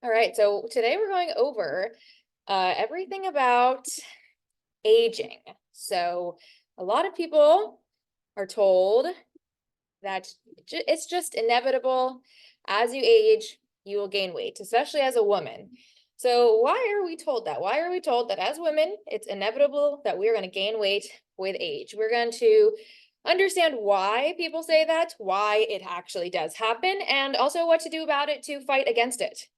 All right, so today we're going over everything about aging. So a lot of people are told that it's just inevitable. As you age, you will gain weight, especially as a woman. So why are we told that? Why are we told that as women, it's inevitable that we're going to gain weight with age? We're going to understand why people say that, why it actually does happen, and also what to do about it to fight against it.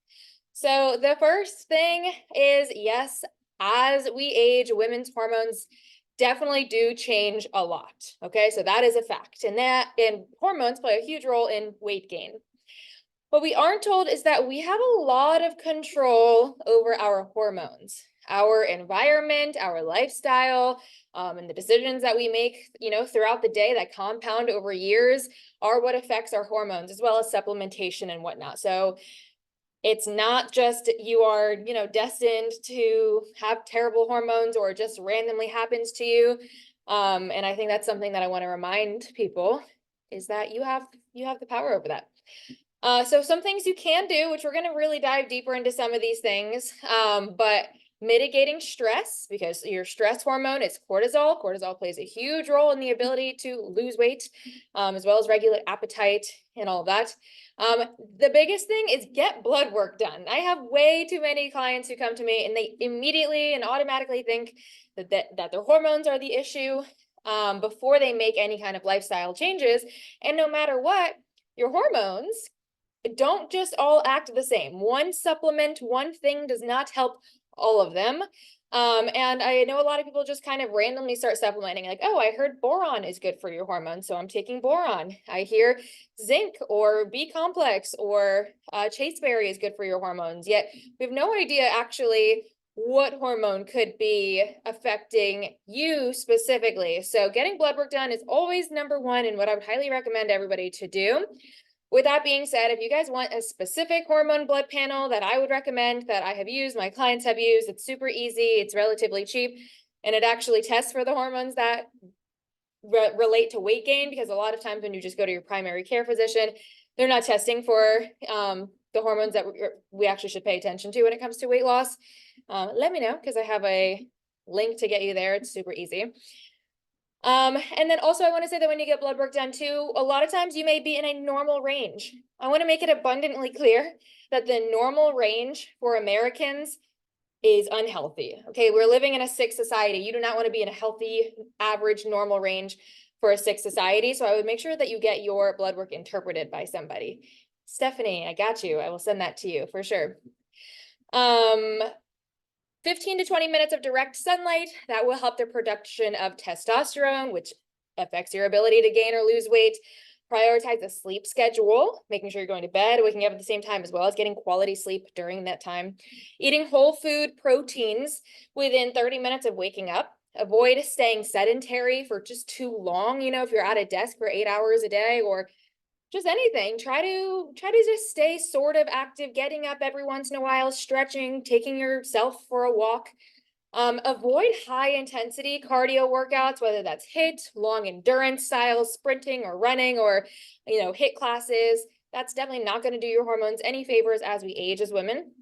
So the first thing is, yes, as we age, women's hormones definitely do change a lot. Okay, so that is a fact. And hormones play a huge role in weight gain. What we aren't told is that we have a lot of control over our hormones, our environment, our lifestyle, and the decisions that we make, throughout the day that compound over years are what affects our hormones, as well as supplementation and whatnot. So it's not just you are, destined to have terrible hormones or it just randomly happens to you. And I think that's something that I want to remind people is that you have the power over that. So some things you can do, which we're going to really dive deeper into some of these things, but mitigating stress, because your stress hormone is cortisol. Cortisol plays a huge role in the ability to lose weight, as well as regulate appetite and all of that. The biggest thing is get blood work done. I have way too many clients who come to me and they immediately and automatically think that their hormones are the issue, before they make any kind of lifestyle changes. And no matter what, your hormones don't just all act the same. One supplement, one thing does not help all of them. And I know a lot of people just kind of randomly start supplementing, like, oh, I heard boron is good for your hormones, so I'm taking boron. I hear zinc or B complex or chasteberry is good for your hormones. Yet we have no idea actually what hormone could be affecting you specifically. So getting blood work done is always number one and what I would highly recommend everybody to do. With that being said, if you guys want a specific hormone blood panel that I would recommend, that I have used, my clients have used, it's super easy, it's relatively cheap, and it actually tests for the hormones that relate to weight gain, because a lot of times when you just go to your primary care physician, they're not testing for the hormones that we actually should pay attention to when it comes to weight loss. Let me know, because I have a link to get you there. It's super easy. And then also I want to say that when you get blood work done too, a lot of times you may be in a normal range. I want to make it abundantly clear that the normal range for Americans is unhealthy. Okay, we're living in a sick society. You do not want to be in a healthy, average, normal range for a sick society. So I would make sure that you get your blood work interpreted by somebody. Stephanie, I got you. I will send that to you for sure. 15 to 20 minutes of direct sunlight, that will help the production of testosterone, which affects your ability to gain or lose weight. Prioritize a sleep schedule, making sure you're going to bed, waking up at the same time, as well as getting quality sleep during that time. Eating whole food proteins within 30 minutes of waking up. Avoid staying sedentary for just too long. If you're at a desk for 8 hours a day or just anything, try to just stay sort of active, getting up every once in a while, stretching, taking yourself for a walk. Avoid high intensity cardio workouts, whether that's HIIT, long endurance styles, sprinting or running, or HIIT classes. That's definitely not going to do your hormones any favors as we age as women.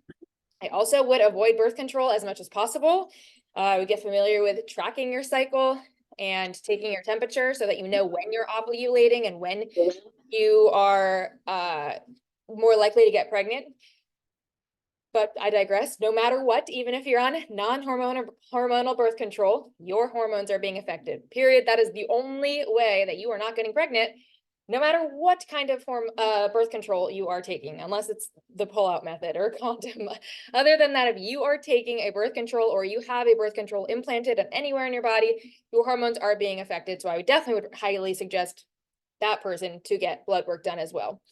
I also would avoid birth control as much as possible. I would get familiar with tracking your cycle and taking your temperature so that you know when you're ovulating and when you are more likely to get pregnant. But I digress. No matter what, even if you're on non-hormonal birth control, your hormones are being affected. Period. That is the only way that you are not getting pregnant, no matter what kind of birth control you are taking, unless it's the pull-out method or condom. Other than that, if you are taking a birth control or you have a birth control implanted anywhere in your body, your hormones are being affected. So I would definitely would highly suggest that person to get blood work done as well.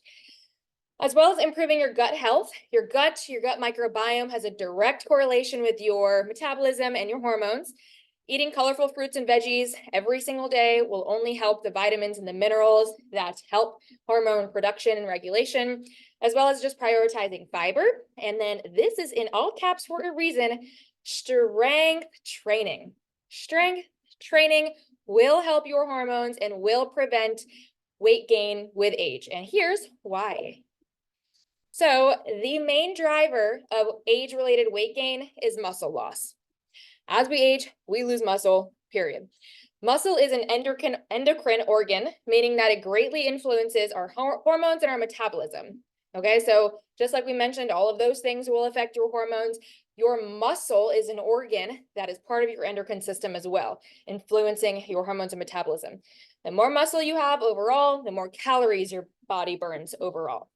As well as improving your gut health. Your gut microbiome has a direct correlation with your metabolism and your hormones. Eating colorful fruits and veggies every single day will only help the vitamins and the minerals that help hormone production and regulation, as well as just prioritizing fiber. And then this is in all caps for a reason: strength training. Strength training will help your hormones and will prevent weight gain with age. And here's why. So the main driver of age-related weight gain is muscle loss. As we age, we lose muscle, period. Muscle is an endocrine organ, meaning that it greatly influences our hormones and our metabolism. Okay, so just like we mentioned, all of those things will affect your hormones. Your muscle is an organ that is part of your endocrine system as well, influencing your hormones and metabolism. The more muscle you have overall, the more calories your body burns overall.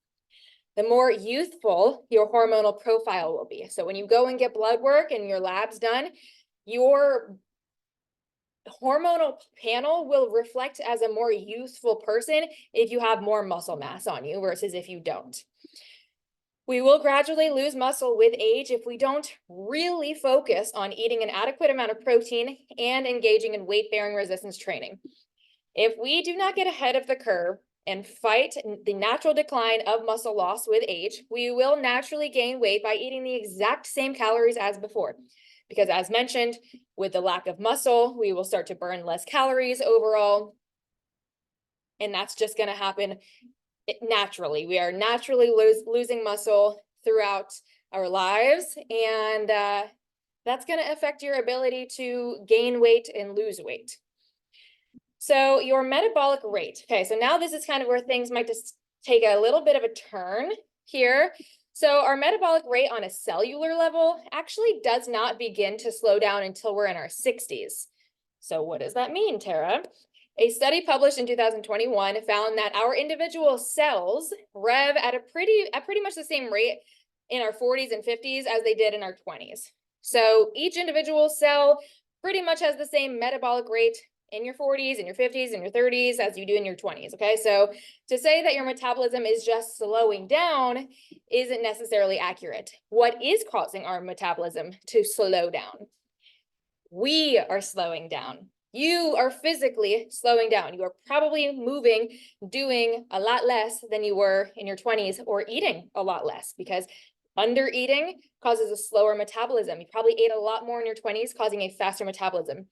The more youthful your hormonal profile will be. So when you go and get blood work and your labs done, your hormonal panel will reflect as a more youthful person if you have more muscle mass on you versus if you don't. We will gradually lose muscle with age if we don't really focus on eating an adequate amount of protein and engaging in weight-bearing resistance training. If we do not get ahead of the curve and fight the natural decline of muscle loss with age, we will naturally gain weight by eating the exact same calories as before. Because as mentioned, with the lack of muscle, we will start to burn less calories overall. And that's just going to happen naturally. We are naturally losing muscle throughout our lives. And that's going to affect your ability to gain weight and lose weight. So your metabolic rate. Okay, so now this is kind of where things might just take a little bit of a turn here. So our metabolic rate on a cellular level actually does not begin to slow down until we're in our 60s. So what does that mean, Tara? A study published in 2021 found that our individual cells rev at pretty much the same rate in our 40s and 50s as they did in our 20s. So each individual cell pretty much has the same metabolic rate in your 40s, in your 50s, in your 30s as you do in your 20s, okay? So to say that your metabolism is just slowing down isn't necessarily accurate. What is causing our metabolism to slow down? We are slowing down. You are physically slowing down. You are probably moving, doing a lot less than you were in your 20s, or eating a lot less, because under eating causes a slower metabolism. You probably ate a lot more in your 20s, causing a faster metabolism.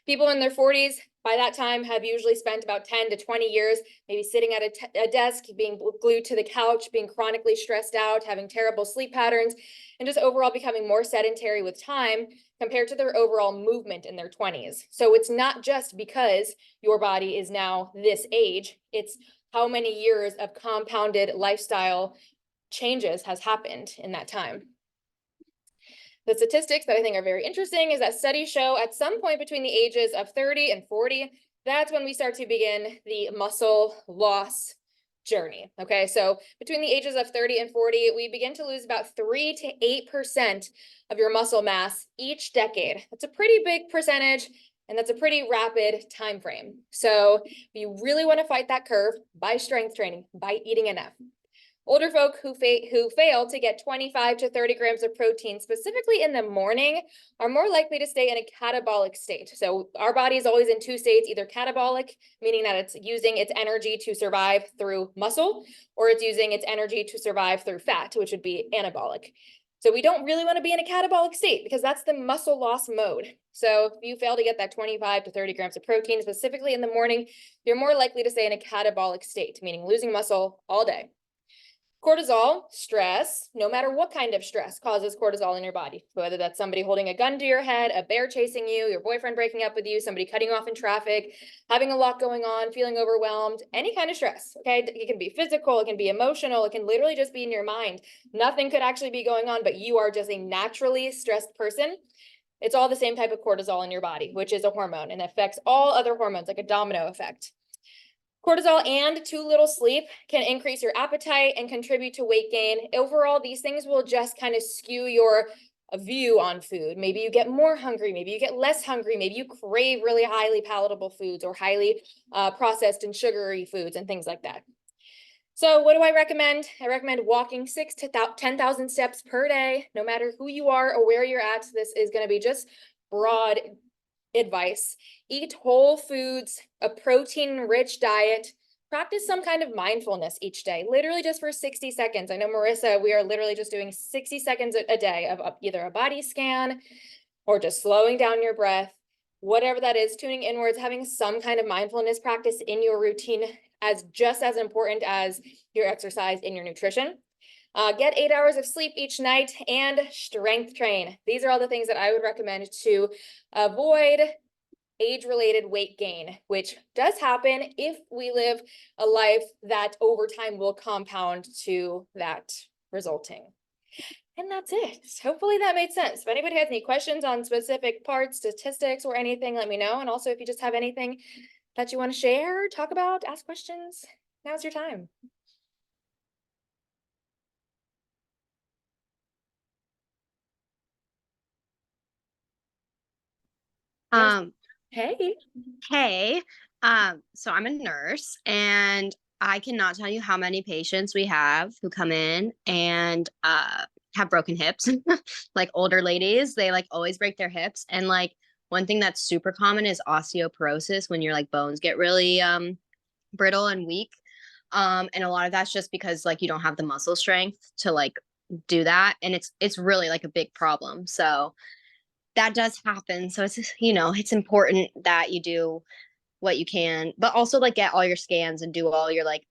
People in their 40s, by that time, have usually spent about 10 to 20 years, maybe sitting at a desk, being glued to the couch, being chronically stressed out, having terrible sleep patterns, and just overall becoming more sedentary with time compared to their overall movement in their 20s. So it's not just because your body is now this age, it's how many years of compounded lifestyle changes has happened in that time. The statistics that I think are very interesting is that studies show at some point between the ages of 30 and 40, that's when we start to begin the muscle loss journey. Okay, so between the ages of 30 and 40, we begin to lose about 3 to 8% of your muscle mass each decade. That's a pretty big percentage, and that's a pretty rapid time frame. So if you really want to fight that curve, by strength training, by eating enough. Older folk who fail to get 25 to 30 grams of protein, specifically in the morning, are more likely to stay in a catabolic state. So our body is always in two states, either catabolic, meaning that it's using its energy to survive through muscle, or it's using its energy to survive through fat, which would be anabolic. So we don't really want to be in a catabolic state because that's the muscle loss mode. So if you fail to get that 25 to 30 grams of protein, specifically in the morning, you're more likely to stay in a catabolic state, meaning losing muscle all day. Cortisol, stress, no matter what kind of stress, causes cortisol in your body, whether that's somebody holding a gun to your head, a bear chasing you, your boyfriend breaking up with you, somebody cutting you off in traffic, having a lot going on, feeling overwhelmed, any kind of stress, okay? It can be physical, it can be emotional, it can literally just be in your mind. Nothing could actually be going on, but you are just a naturally stressed person. It's all the same type of cortisol in your body, which is a hormone, and affects all other hormones, like a domino effect. Cortisol and too little sleep can increase your appetite and contribute to weight gain. Overall, these things will just kind of skew your view on food. Maybe you get more hungry, maybe you get less hungry, maybe you crave really highly palatable foods or highly processed and sugary foods and things like that. So what do I recommend? I recommend walking 6,000 to 10,000 steps per day, no matter who you are or where you're at. This is going to be just broad advice. Eat whole foods, a protein-rich diet, practice some kind of mindfulness each day, literally just for 60 seconds. I know, Marissa, we are literally just doing 60 seconds a day of either a body scan or just slowing down your breath, whatever that is, tuning inwards, having some kind of mindfulness practice in your routine as just as important as your exercise and your nutrition. Get 8 hours of sleep each night and strength train. These are all the things that I would recommend to avoid age-related weight gain, which does happen if we live a life that over time will compound to that resulting. And that's it. Hopefully that made sense. If anybody has any questions on specific parts, statistics, or anything, let me know. And also, if you just have anything that you want to share, talk about, ask questions, now's your time. Hey. Hey, so I'm a nurse and I cannot tell you how many patients we have who come in and have broken hips. Like older ladies, they like always break their hips. And like one thing that's super common is osteoporosis when your like bones get really brittle and weak. And a lot of that's just because like you don't have the muscle strength to like do that. And it's really like a big problem. So that does happen. So it's just, it's important that you do what you can, but also like get all your scans and do all your like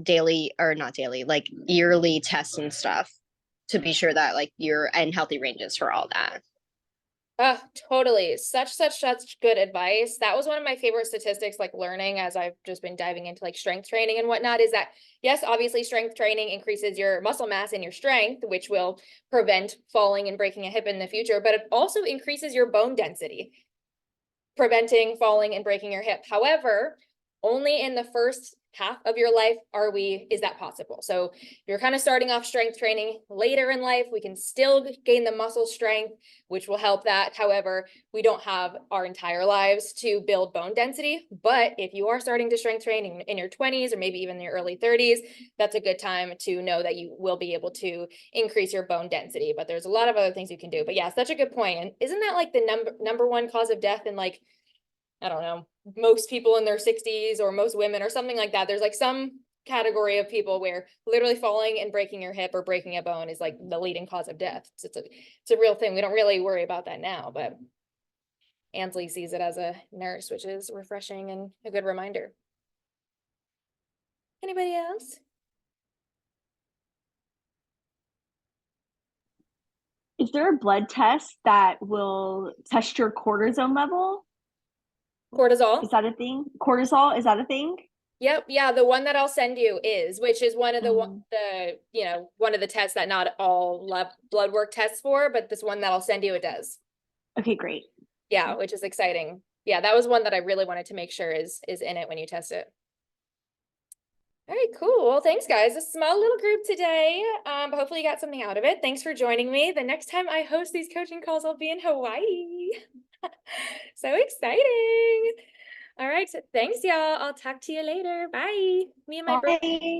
daily or not daily, like yearly tests and stuff to be sure that like you're in healthy ranges for all that. Totally. Such good advice. That was one of my favorite statistics, like learning as I've just been diving into like strength training and whatnot, is that yes, obviously strength training increases your muscle mass and your strength, which will prevent falling and breaking a hip in the future, but it also increases your bone density, preventing falling and breaking your hip. However, only in the first half of your life is that possible. So you're kind of starting off strength training later in life. We can still gain the muscle strength, which will help that. However, we don't have our entire lives to build bone density. But if you are starting to strength train in your 20s or maybe even in your early 30s, that's a good time to know that you will be able to increase your bone density. But there's a lot of other things you can do. But yeah, such a good point. And isn't that like the number one cause of death in like, I don't know, most people in their 60s or most women or something like that? There's like some category of people where literally falling and breaking your hip or breaking a bone is like the leading cause of death. It's a real thing. We don't really worry about that now, but Ansley sees it as a nurse, which is refreshing and a good reminder. Anybody else? Is there a blood test that will test your cortisone level? Cortisol. Is that a thing? Cortisol, is that a thing? Yep, yeah, the one that I'll send you which is one of the one of the tests that not all blood work tests for, but this one that I'll send you, it does. Okay, great. Yeah, which is exciting. Yeah, that was one that I really wanted to make sure is in it when you test it. All right, cool. Well, thanks, guys. A small little group today, but hopefully you got something out of it. Thanks for joining me. The next time I host these coaching calls, I'll be in Hawaii. So exciting. All right, so thanks, y'all. I'll talk to you later. Bye. Me and my brother. Bye.